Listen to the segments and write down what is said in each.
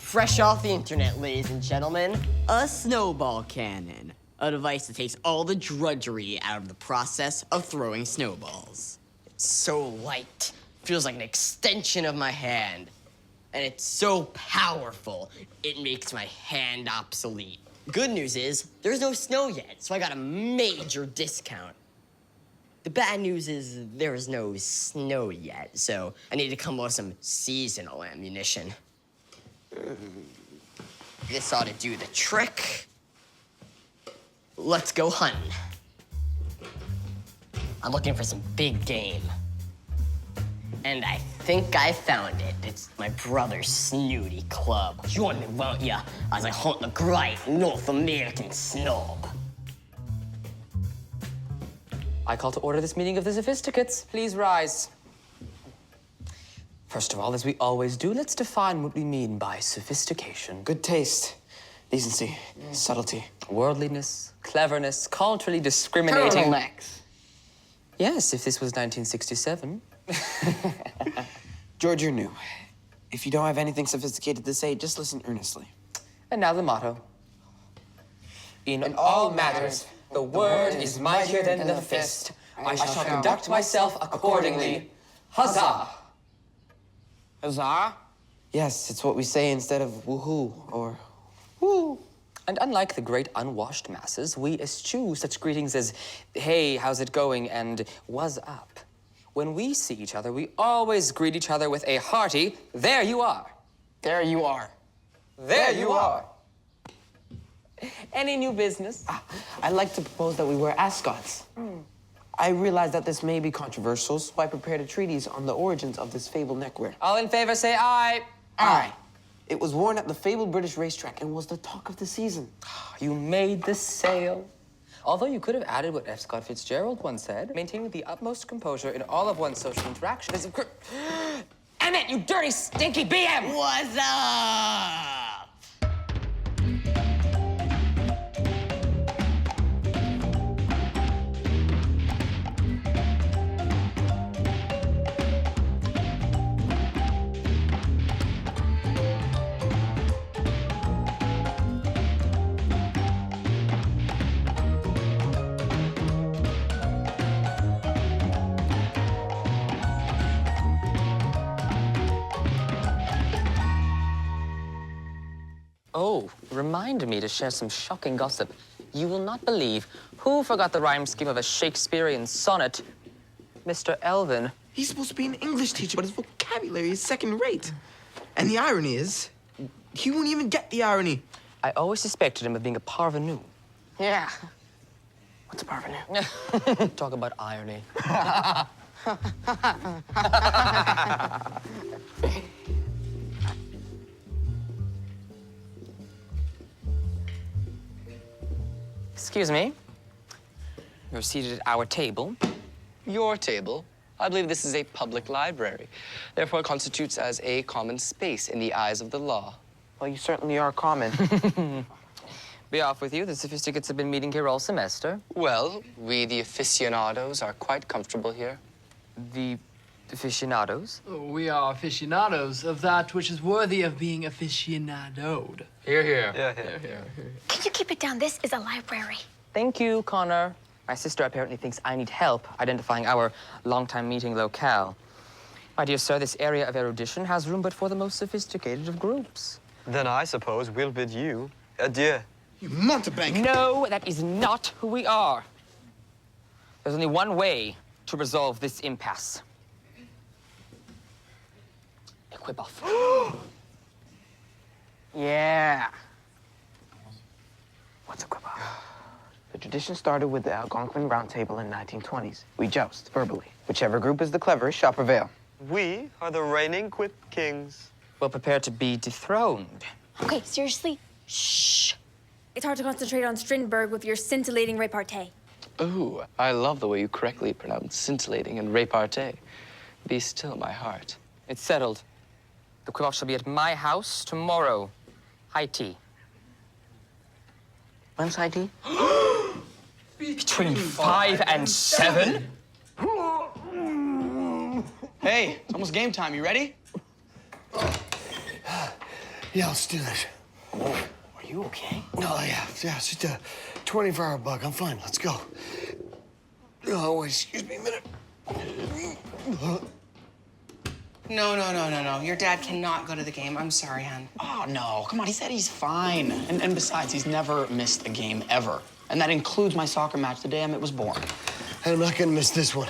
Fresh off the internet, ladies and gentlemen, a snowball cannon. A device that takes all the drudgery out of the process of throwing snowballs. It's so light, feels like an extension of my hand. And it's so powerful, it makes my hand obsolete. Good news is, there's no snow yet, so I got a major discount. The bad news is there is no snow yet, so I need to come up with some seasonal ammunition. This ought to do the trick. Let's go hunting. I'm looking for some big game. And I think I found it. It's my brother's snooty club. Join me, won't ya, as I hunt the great North American snob. I call to order this meeting of the Sophisticates. Please rise. First of all, as we always do, let's define what we mean by sophistication. Good taste, decency, subtlety. Worldliness, cleverness, culturally discriminating. Turtlenecks. Yes, if this was 1967. George, you're new. If you don't have anything sophisticated to say, just listen earnestly. And now the motto. In all matters, the word is mightier than the fist. I shall conduct myself accordingly. Huzzah! Huzzah? Yes, it's what we say instead of woohoo or woo. And unlike the great unwashed masses, we eschew such greetings as, hey, how's it going, and what's up? When we see each other, we always greet each other with a hearty, there you are. There you are. There you are. Any new business? I'd like to propose that we wear ascots. I realize that this may be controversial, so I prepared a treatise on the origins of this fabled neckwear. All in favor, say aye. Aye. It was worn at the fabled British racetrack and was the talk of the season. You made the sale. Although you could have added what F. Scott Fitzgerald once said, maintaining the utmost composure in all of one's social interaction is Emmett, you dirty, stinky BM! What's up? Oh, remind me to share some shocking gossip. You will not believe who forgot the rhyme scheme of a Shakespearean sonnet. Mr. Elvin. He's supposed to be an English teacher, but his vocabulary is second rate. And the irony is, he won't even get the irony. I always suspected him of being a parvenu. Yeah. What's a parvenu? Talk about irony. Excuse me. You're seated at our table. Your table? I believe this is a public library. Therefore, it constitutes as a common space in the eyes of the law. Well, you certainly are common. Be off with you. The Sophisticates have been meeting here all semester. Well, we, the aficionados, are quite comfortable here. The aficionados? We are aficionados of that which is worthy of being aficionadoed. Here, here. Yeah, here. Can you keep it down? This is a library. Thank you, Connor. My sister apparently thinks I need help identifying our long-time meeting locale. My dear sir, this area of erudition has room but for the most sophisticated of groups. Then I suppose we'll bid you adieu. You mountebank! No, that is not who we are. There's only one way to resolve this impasse. A quip off. Yeah. What's a quip off? The tradition started with the Algonquin Round Table in 1920s. We joust, verbally. Whichever group is the cleverest shall prevail. We are the reigning quip kings. Well, prepare to be dethroned. Okay, seriously? Shh. It's hard to concentrate on Strindberg with your scintillating repartee. Ooh, I love the way you correctly pronounce scintillating and repartee. Be still, my heart. It's settled. The quip off shall be at my house tomorrow. High tea. When's high tea? Between 5 and 7? Hey, it's almost game time. You ready? Yeah, let's do this. Oh, are you okay? No, yeah, it's just a 24-hour bug. I'm fine. Let's go. Oh, wait, excuse me a minute. No. Your dad cannot go to the game. I'm sorry, hon. Oh, no. Come on, he said he's fine. And besides, he's never missed a game, ever. And that includes my soccer match the day Emmett was born. And I'm not gonna miss this one.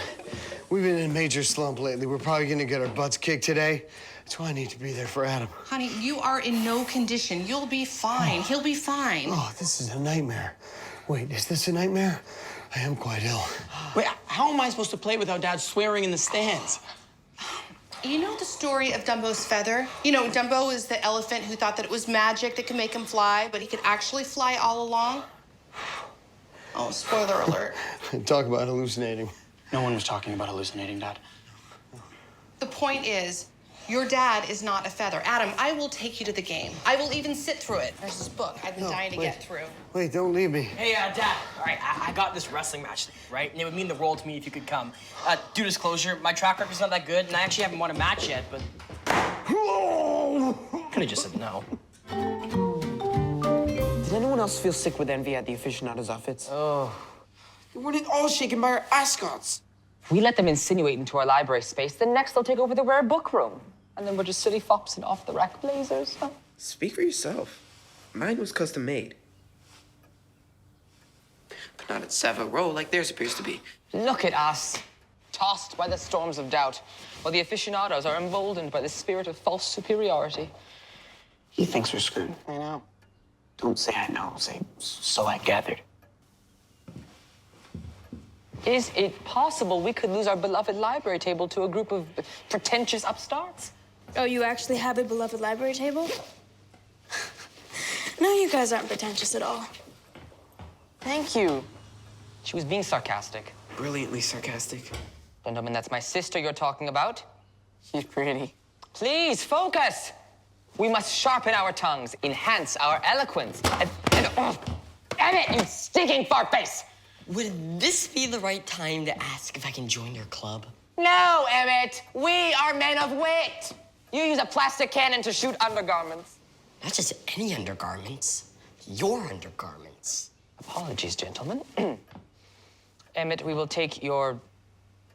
We've been in a major slump lately. We're probably gonna get our butts kicked today. That's why I need to be there for Adam. Honey, you are in no condition. You'll be fine. He'll be fine. Oh, this is a nightmare. Wait, is this a nightmare? I am quite ill. Wait, how am I supposed to play without Dad swearing in the stands? You know the story of Dumbo's feather? You know, Dumbo is the elephant who thought that it was magic that could make him fly, but he could actually fly all along. Oh, spoiler alert. Talk about hallucinating. No one was talking about hallucinating, Dad. The point is, your dad is not a feather. Adam, I will take you to the game. I will even sit through it. There's this book I've been dying to get through. Wait, don't leave me. Hey, Dad. All right, I got this wrestling match, right? And it would mean the world to me if you could come. Due disclosure, my track record's not that good, and I actually haven't won a match yet, but... Could have just said no. Did anyone else feel sick with envy at the aficionados' outfits? Oh. You weren't all shaken by our ascots. If we let them insinuate into our library space, then next they'll take over the rare book room. And then we're just silly fops in off-the-rack blazers. Huh? Speak for yourself. Mine was custom made. But not at Savile Row like theirs appears to be. Look at us, tossed by the storms of doubt, while the aficionados are emboldened by the spirit of false superiority. He thinks we're screwed. I know. Don't say I know. Say, so I gathered. Is it possible we could lose our beloved library table to a group of pretentious upstarts? Oh, you actually have a beloved library table? No, you guys aren't pretentious at all. Thank you. She was being sarcastic. Brilliantly sarcastic. Gentlemen, that's my sister you're talking about. She's pretty. Please, focus! We must sharpen our tongues, enhance our eloquence, Emmett, you stinking fart face! Would this be the right time to ask if I can join your club? No, Emmett, we are men of wit. You use a plastic cannon to shoot undergarments. Not just any undergarments, your undergarments. Apologies, gentlemen. Emmett, we will take your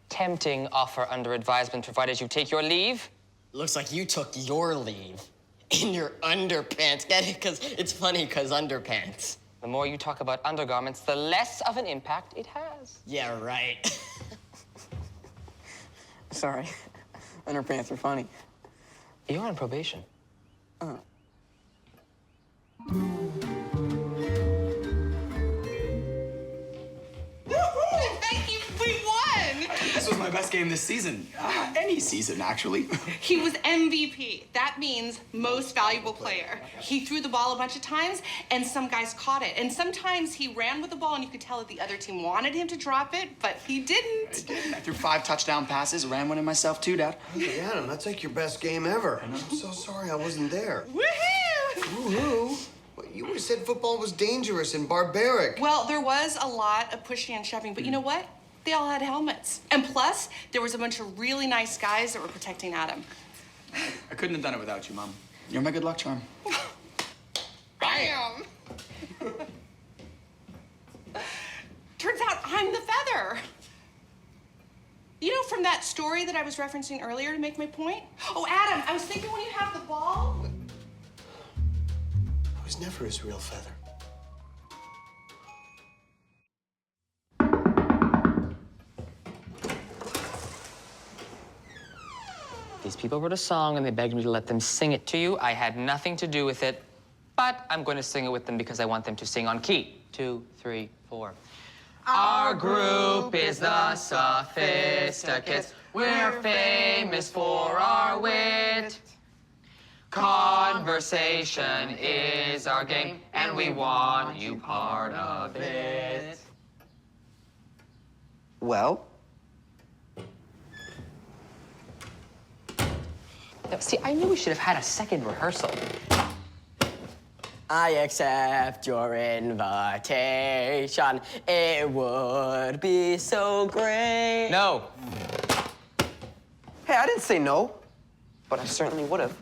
tempting offer under advisement, provided you take your leave. Looks like you took your leave in your underpants. Get it? Because it's funny, because underpants. The more you talk about undergarments, the less of an impact it has. Yeah, right. Sorry. Underpants are funny. You're on probation. Thank you, we won! This was my best game this season. Any season, actually. He was MVP. That means most valuable player. He threw the ball a bunch of times, and some guys caught it. And sometimes he ran with the ball, and you could tell that the other team wanted him to drop it, but he didn't. I threw 5 touchdown passes, ran one in myself too, Dad. Hey, Adam, that's like your best game ever. I'm so sorry I wasn't there. Woohoo! Woohoo! But you said football was dangerous and barbaric. Well, there was a lot of pushing and shoving, but you know what? They all had helmets. And plus, there was a bunch of really nice guys that were protecting Adam. I couldn't have done it without you, Mom. You're my good luck charm. Bam! Turns out I'm the feather. You know, from that story that I was referencing earlier to make my point? Oh, Adam, I was thinking when you have the ball. I was never his real feather. These people wrote a song and they begged me to let them sing it to you. I had nothing to do with it, but I'm going to sing it with them because I want them to sing on key. 2, 3, 4. Our group is the Sophisticates. We're famous for our wit. Conversation is our game, and we want you part of it. Well? See, I knew we should have had a second rehearsal. I accept your invitation. It would be so great. No. Hey, I didn't say no, but I certainly would have.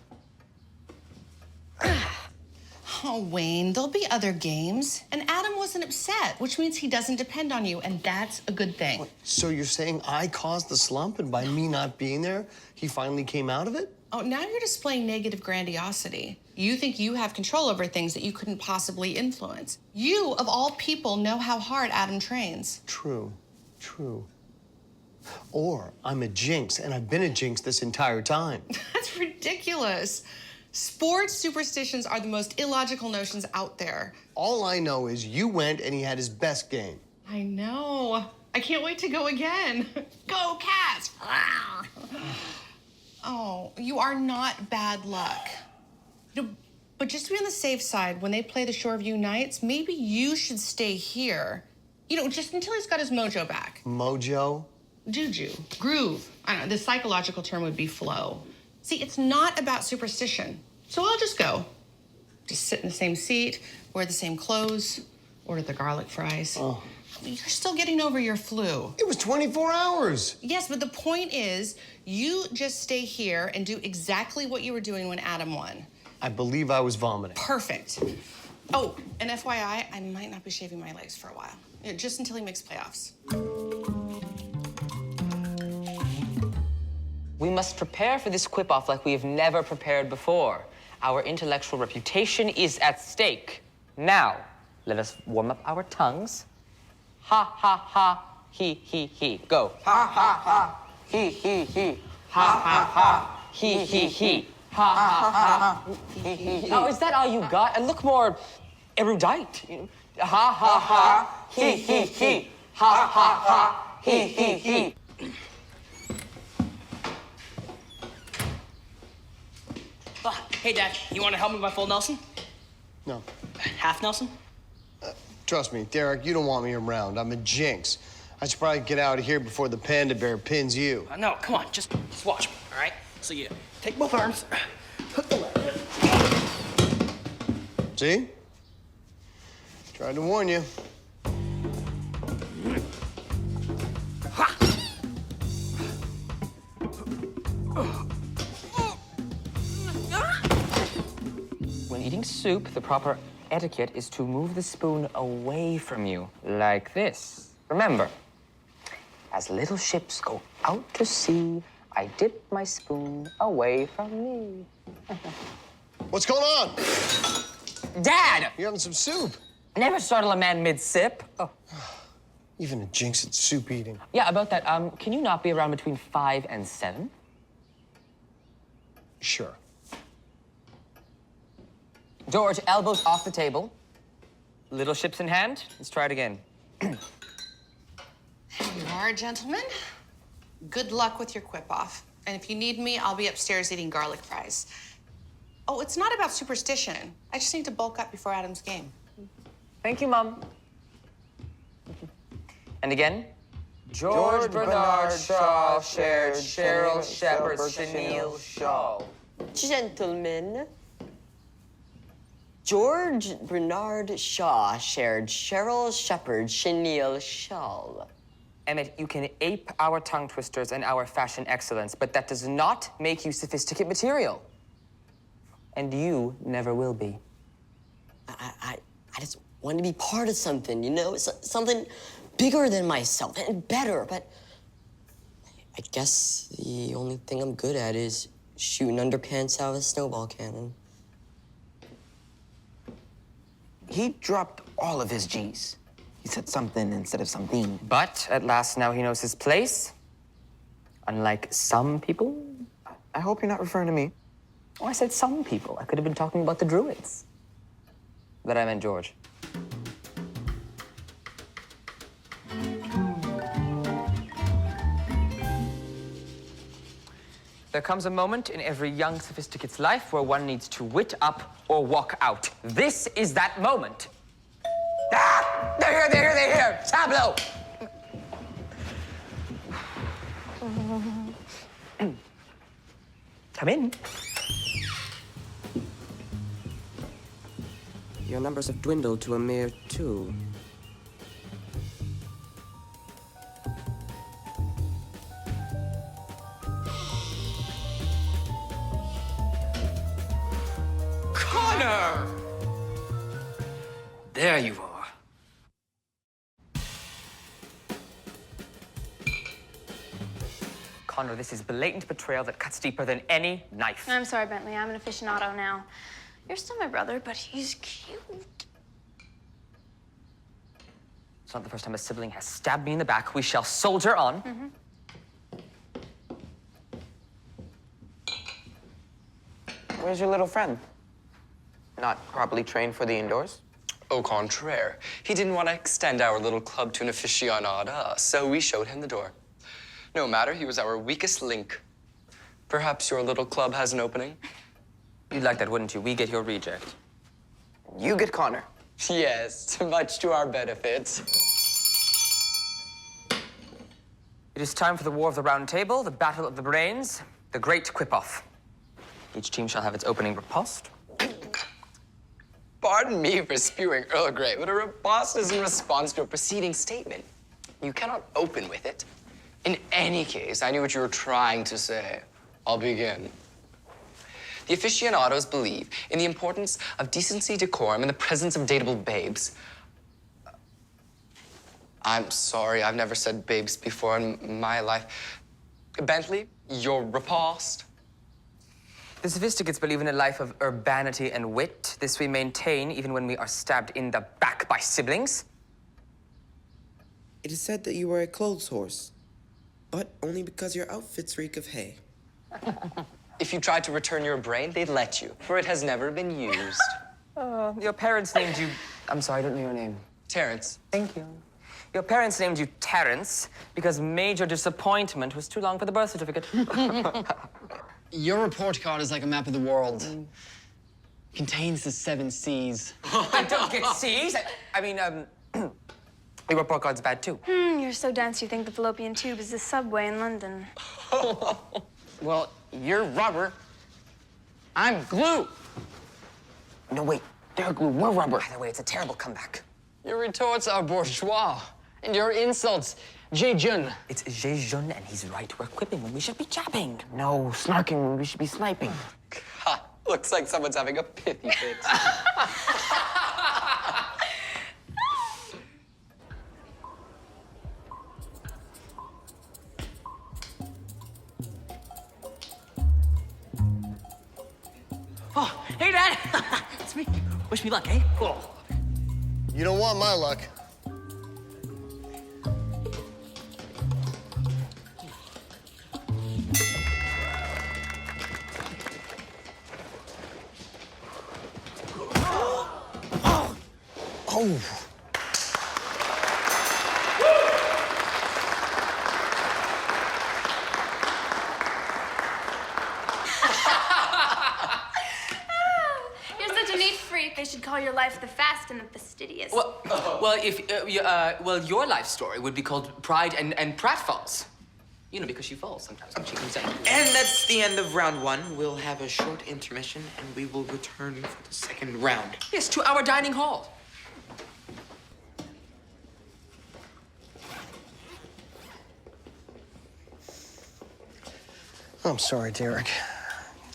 Oh, Wayne, there'll be other games. And Adam wasn't upset, which means he doesn't depend on you, and that's a good thing. So you're saying I caused the slump, and by me not being there, he finally came out of it? Oh, now you're displaying negative grandiosity. You think you have control over things that you couldn't possibly influence. You, of all people, know how hard Adam trains. True. Or I'm a jinx, and I've been a jinx this entire time. That's ridiculous. Sports superstitions are the most illogical notions out there. All I know is you went and he had his best game. I know. I can't wait to go again. Go, Cats! Oh, you are not bad luck. But just to be on the safe side, when they play the Shoreview Knights, maybe you should stay here. Just until he's got his mojo back. Mojo? Juju, groove. I don't know, the psychological term would be flow. See, it's not about superstition. So I'll just go. Just sit in the same seat, wear the same clothes, order the garlic fries. Oh. You're still getting over your flu. It was 24 hours. Yes, but the point is, you just stay here and do exactly what you were doing when Adam won. I believe I was vomiting. Perfect. Oh, and FYI, I might not be shaving my legs for a while. Just until he makes playoffs. We must prepare for this quip-off like we have never prepared before. Our intellectual reputation is at stake. Now, let us warm up our tongues. Ha, ha, ha, he, he. Go. Ha, ha, ha, he, he. Ha, ha, ha, he, he. Ha, ha, ha, he. Oh, is that all you got? And look more erudite. Ha, ha, ha, he. Ha, ha, ha, he. Hey, Dad, you want to help me by full Nelson? No. Half Nelson? Trust me, Derek, you don't want me around. I'm a jinx. I should probably get out of here before the panda bear pins you. No, come on, just watch me, all right? So you take both arms, hook the leg. See? Tried to warn you. When eating soup, the proper etiquette is to move the spoon away from you, like this. Remember, as little ships go out to sea, I dip my spoon away from me. What's going on? Dad! You having some soup? Never startle a man mid-sip. Oh. Even a jinx at soup eating. Yeah, about that, can you not be around between 5 and 7? Sure. George, elbows off the table. Little ships in hand. Let's try it again. There you are, gentlemen. Good luck with your quip-off. And if you need me, I'll be upstairs eating garlic fries. Oh, it's not about superstition. I just need to bulk up before Adam's game. Thank you, Mom. And again, George Bernard Shaw shared Cheryl Shepard's chenille shawl. Gentlemen, George Bernard Shaw shared Cheryl Shepard's chenille shawl. Emmett, you can ape our tongue twisters and our fashion excellence, but that does not make you sophisticate material. And you never will be. I just want to be part of something, you know? Something bigger than myself and better, but I guess the only thing I'm good at is shooting underpants out of a snowball cannon. He dropped all of his G's. He said something instead of something. But at last now he knows his place. Unlike some people. I hope you're not referring to me. Oh, I said some people. I could have been talking about the Druids. But I meant George. There comes a moment in every young sophisticate's life where one needs to wit up or walk out. This is that moment. Ah! They're here! Tableau! Come in. Your numbers have dwindled to a mere 2. Connor! There you are. Connor, this is blatant betrayal that cuts deeper than any knife. I'm sorry, Bentley. I'm an aficionado now. You're still my brother, but he's cute. It's not the first time a sibling has stabbed me in the back. We shall soldier on. Where's your little friend? Not properly trained for the indoors? Au contraire. He didn't want to extend our little club to an aficionado, so we showed him the door. No matter, he was our weakest link. Perhaps your little club has an opening? You'd like that, wouldn't you? We get your reject. You get Connor. Yes, much to our benefit. It is time for the War of the Round Table, the Battle of the Brains, the Great Quip-Off. Each team shall have its opening riposte. Pardon me for spewing Earl Grey, but a riposte is in response to a preceding statement. You cannot open with it. In any case, I knew what you were trying to say. I'll begin. The aficionados believe in the importance of decency, decorum, in the presence of dateable babes. I'm sorry, I've never said babes before in my life. Bentley, your riposte. The Sophisticates believe in a life of urbanity and wit. This we maintain even when we are stabbed in the back by siblings. It is said that you are a clothes horse, but only because your outfits reek of hay. If you tried to return your brain, they'd let you, for it has never been used. Your parents named you... I'm sorry, I don't know your name. Terrence. Thank you. Your parents named you Terrence because major disappointment was too long for the birth certificate. Your report card is like a map of the world. Contains the 7 Seas. I don't get C's. Your report card's bad, too. You're so dense you think the fallopian tube is the subway in London. Well, you're rubber. I'm glue. No, wait. They're glue. We're rubber. By the way, it's a terrible comeback. Your retorts are bourgeois. And your insults, Jae-jun. It's Jae-jun, and he's right. We're quipping when we should be jabbing. No, snarking when we should be sniping. Ha, looks like someone's having a pithy fit. Oh, hey, Dad. It's me. Wish me luck, eh? Cool. You don't want my luck. Oh. You're such a neat freak. They should call your life the fast and the fastidious. Well, your life story would be called Pride and Pratfalls. You know, because she falls sometimes when she comes out. And that's the end of round 1. We'll have a short intermission, and we will return for the second round. Yes, to our dining hall. I'm sorry, Derek.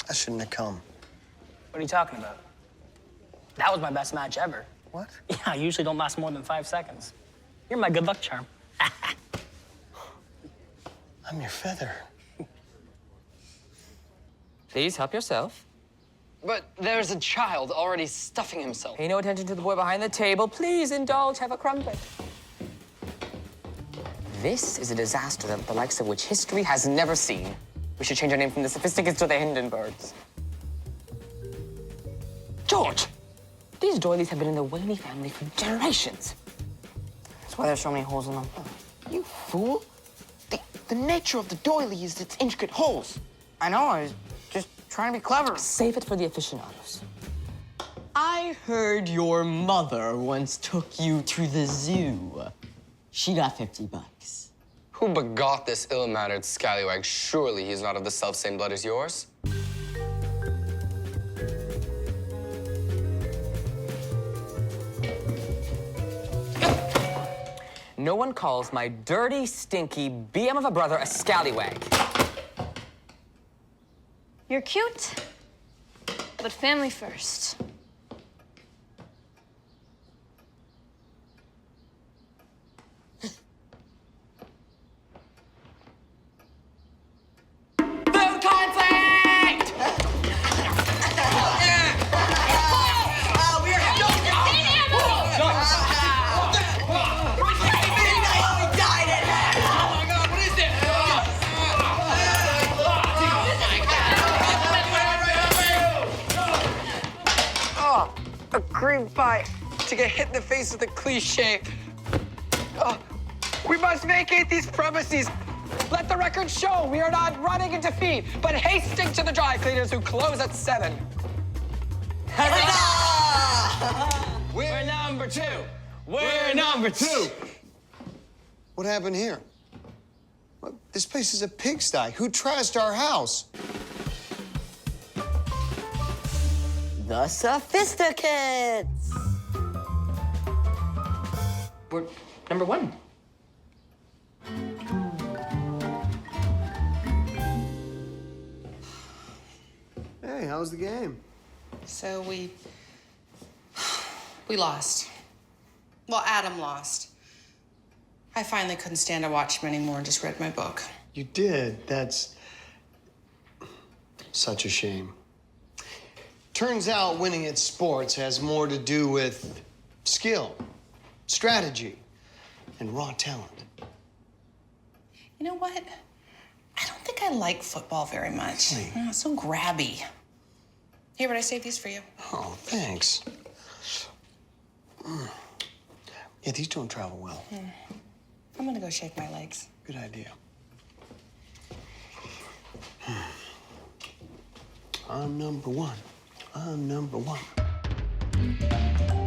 I shouldn't have come. What are you talking about? That was my best match ever. What? Yeah, I usually don't last more than 5 seconds. You're my good luck charm. I'm your feather. Please help yourself. But there's a child already stuffing himself. Pay no attention to the boy behind the table. Please indulge, have a crumpet. This is a disaster the likes of which history has never seen. We should change our name from the Sophisticates to the Hindenburgs. George, these doilies have been in the Whaley family for generations. That's why there's so many holes in them. You fool. The nature of the doily is its intricate holes. I know, I was just trying to be clever. Save it for the aficionados. I heard your mother once took you to the zoo. She got $50. Who begot this ill-mannered scallywag? Surely he's not of the self-same blood as yours. No one calls my dirty, stinky BM of a brother a scallywag. You're cute, but family first. aggrieved by to get hit in the face with a cliche. We must vacate these premises. Let the record show we are not running in defeat, but hasting to the dry cleaners who close at 7. We're number 2. We're number 2. What happened here? Well, this place is a pigsty. Who trashed our house? The Sophisticates. We're number 1. Hey, how's the game? So we lost. Well, Adam lost. I finally couldn't stand to watch him anymore and just read my book. You did. That's such a shame. Turns out winning at sports has more to do with skill, strategy, and raw talent. You know what? I don't think I like football very much. It's so grabby. Here, but I saved these for you. Oh, thanks. Yeah, these don't travel well. I'm gonna go shake my legs. Good idea. I'm number 1. I'm number 1.